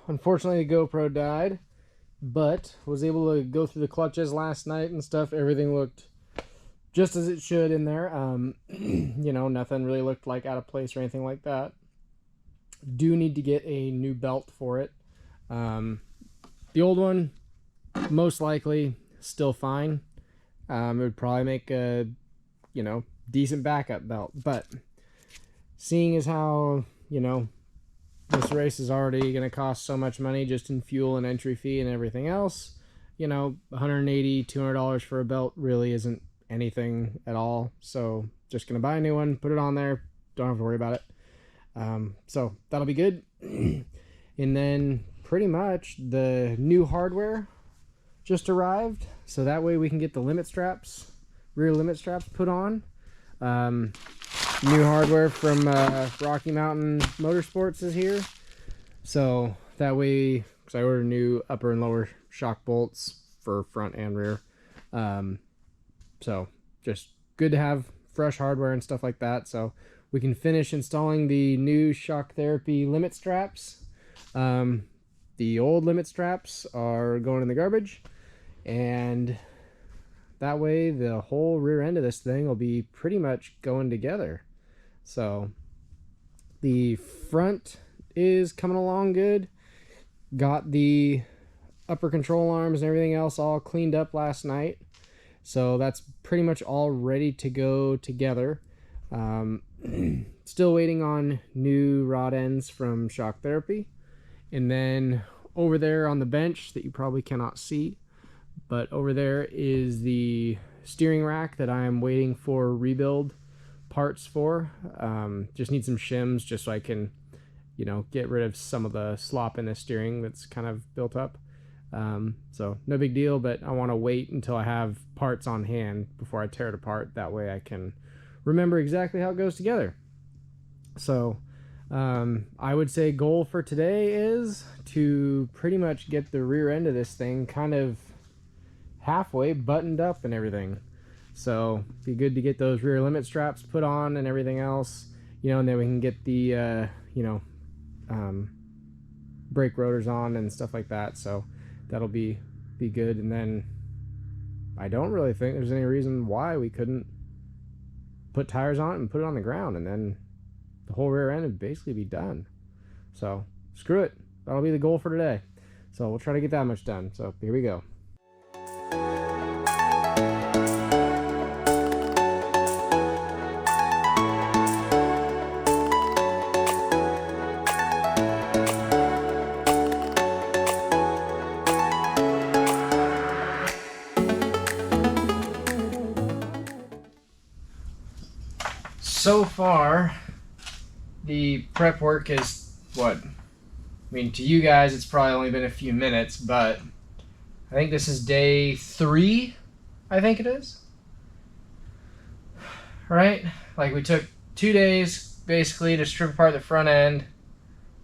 unfortunately the GoPro died, but was able to go through the clutches last night and stuff. Everything looked just as it should in there. Nothing really looked like out of place or anything like that. Do need to get a new belt for it. The old one, most likely, still fine. It would probably make a, decent backup belt. But seeing as how, this race is already going to cost so much money just in fuel and entry fee and everything else, $180, $200 for a belt really isn't anything at all. So just going to buy a new one, put it on there. Don't have to worry about it. So that'll be good. And then pretty much the new hardware just arrived. So that way we can get the limit straps, rear limit straps put on. New hardware from Rocky Mountain Motorsports is here. So that way, because I ordered new upper and lower shock bolts for front and rear. So just good to have fresh hardware and stuff like that. So we can finish installing the new Shock Therapy limit straps. The old limit straps are going in the garbage, and that way the whole rear end of this thing will be pretty much going together. So the front is coming along good. Got the upper control arms and everything else all cleaned up last night. So that's pretty much all ready to go together. Still waiting on new rod ends from Shock Therapy. And then over there on the bench that you probably cannot see, but over there is the steering rack that I am waiting for rebuild parts for. Just need some shims just so I can, get rid of some of the slop in the steering that's kind of built up. So no big deal, but I want to wait until I have parts on hand before I tear it apart. That way I can remember exactly how it goes together. So I would say goal for today is to pretty much get the rear end of this thing kind of halfway buttoned up and everything. So be good to get those rear limit straps put on and everything else, and then we can get the brake rotors on and stuff like that. So that'll be good. And then I don't really think there's any reason why we couldn't put tires on it and put it on the ground, and then the whole rear end would basically be done. So screw it, that'll be the goal for today. So we'll try to get that much done. So here we go. So far, the prep work is to you guys, it's probably only been a few minutes, but I think this is day 3, I think it is. Right? Like we took 2 days basically to strip apart the front end.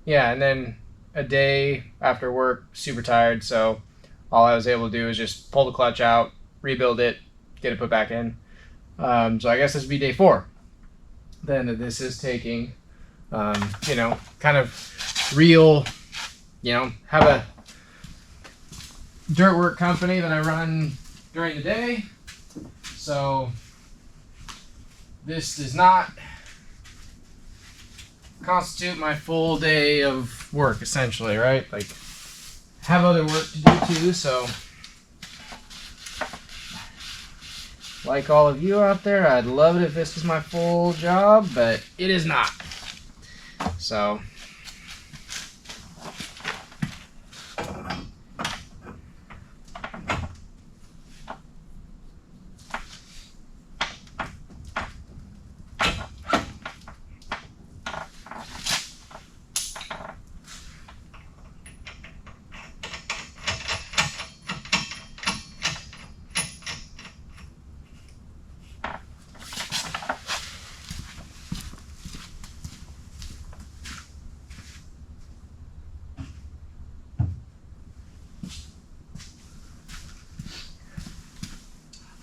Yeah, and then a day after work, super tired, so all I was able to do was just pull the clutch out, rebuild it, get it put back in. So I guess this would be day 4. Then this is taking, kind of real, have a dirt work company that I run during the day. So this does not constitute my full day of work, essentially, right? Like, have other work to do too, so like all of you out there, I'd love it if this was my full job, but it is not. So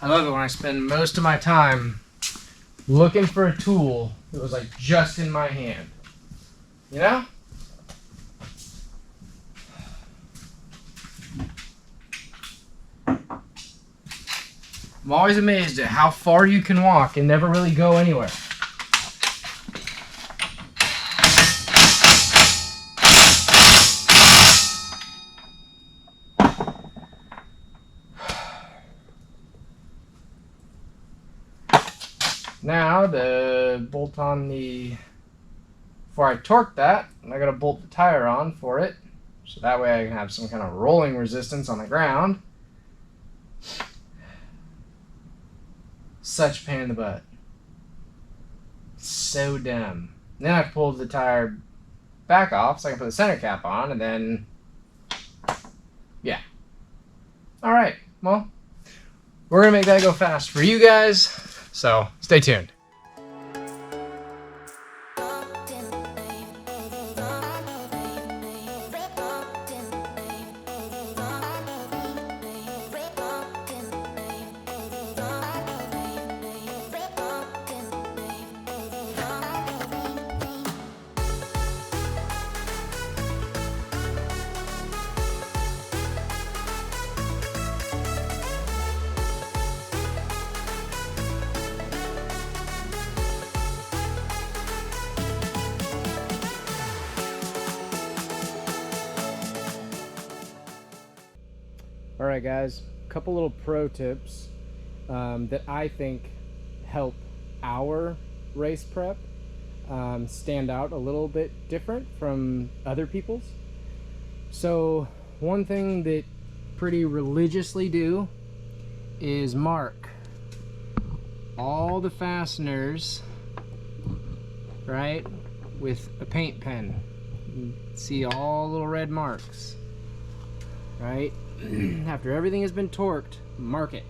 I love it when I spend most of my time looking for a tool that was like just in my hand. I'm always amazed at how far you can walk and never really go anywhere. Now the bolt on the, before I torque that, I gotta bolt the tire on for it, so that way I can have some kind of rolling resistance on the ground. Such a pain in the butt. So dumb. Then I pulled the tire back off so I can put the center cap on, and then, yeah. Alright, well, we're gonna make that go fast for you guys, so stay tuned. Alright guys, a couple little pro tips that I think help our race prep stand out a little bit different from other people's. So one thing that pretty religiously do is mark all the fasteners, right, with a paint pen. You see all little red marks, right? After everything has been torqued, mark it,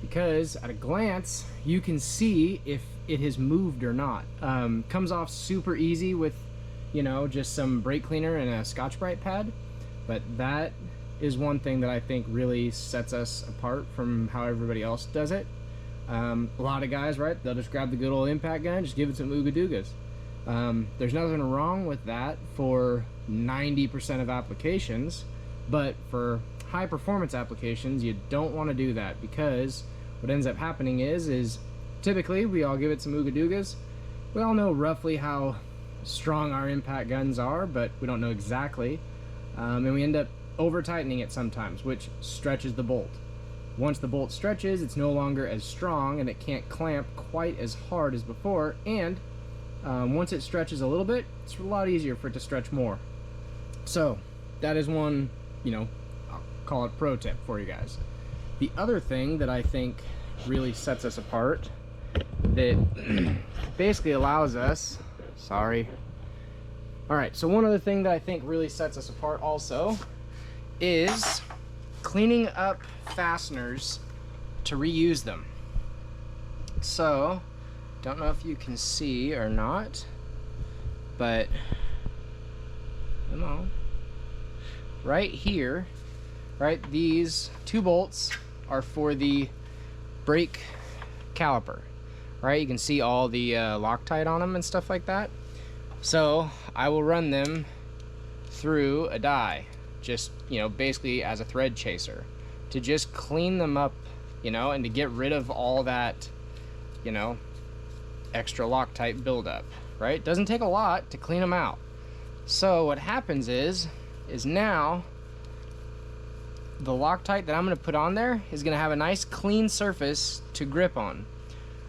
because at a glance you can see if it has moved or not. Comes off super easy with, you know, just some brake cleaner and a Scotch-Brite pad, but that is one thing that I think really sets us apart from how everybody else does it. A lot of guys, right, they'll just grab the good old impact gun, just give it some Ooga Doogas. There's nothing wrong with that for 90% of applications, but for high performance applications you don't want to do that, because what ends up happening is typically we all give it some Ooga Doogas. We all know roughly how strong our impact guns are, but we don't know exactly, and we end up over tightening it sometimes, which stretches the bolt. Once the bolt stretches, it's no longer as strong and it can't clamp quite as hard as before, and once it stretches a little bit, it's a lot easier for it to stretch more. So that is one, you know, I'll call it pro tip for you guys. The other thing that I think really sets us apart, that basically allows us, alright, so one other thing that I think really sets us apart also is cleaning up fasteners to reuse them. So, don't know if you can see or not, but come on. Right here, right, these two bolts are for the brake caliper, right? You can see all the Loctite on them and stuff like that. So I will run them through a die, just, you know, basically as a thread chaser, to just clean them up, you know, and to get rid of all that, you know, extra Loctite buildup, right? Doesn't take a lot to clean them out. So what happens is now the Loctite that I'm going to put on there is going to have a nice clean surface to grip on,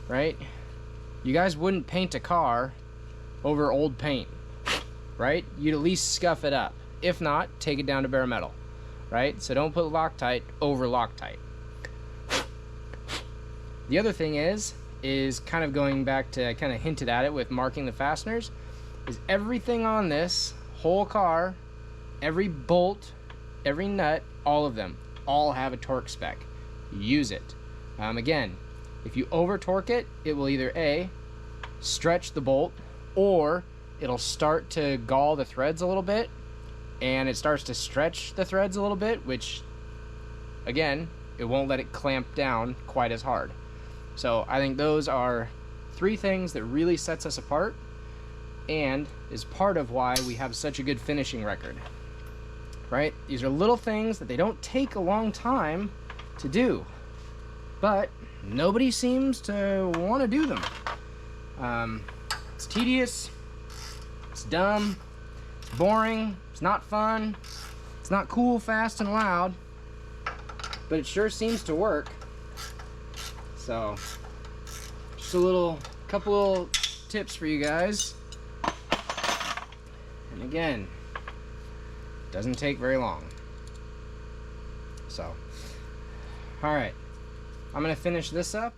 right? You guys wouldn't paint a car over old paint, right? You'd at least scuff it up. If not, take it down to bare metal, right? So don't put Loctite over Loctite. The other thing is kind of going back to, I kind of hinted at it with marking the fasteners, is everything on this whole car, every bolt, every nut, all of them, all have a torque spec. Use it. Again, if you over torque it, it will either A, stretch the bolt, or it'll start to gall the threads a little bit, and it starts to stretch the threads a little bit, which, again, it won't let it clamp down quite as hard. So I think those are three things that really sets us apart, and is part of why we have such a good finishing record, right? These are little things that they don't take a long time to do, but nobody seems to want to do them. It's tedious, it's dumb, it's boring, it's not fun, it's not cool, fast, and loud, but it sure seems to work. So, just a couple little tips for you guys. And again, doesn't take very long. So, alright, I'm going to finish this up,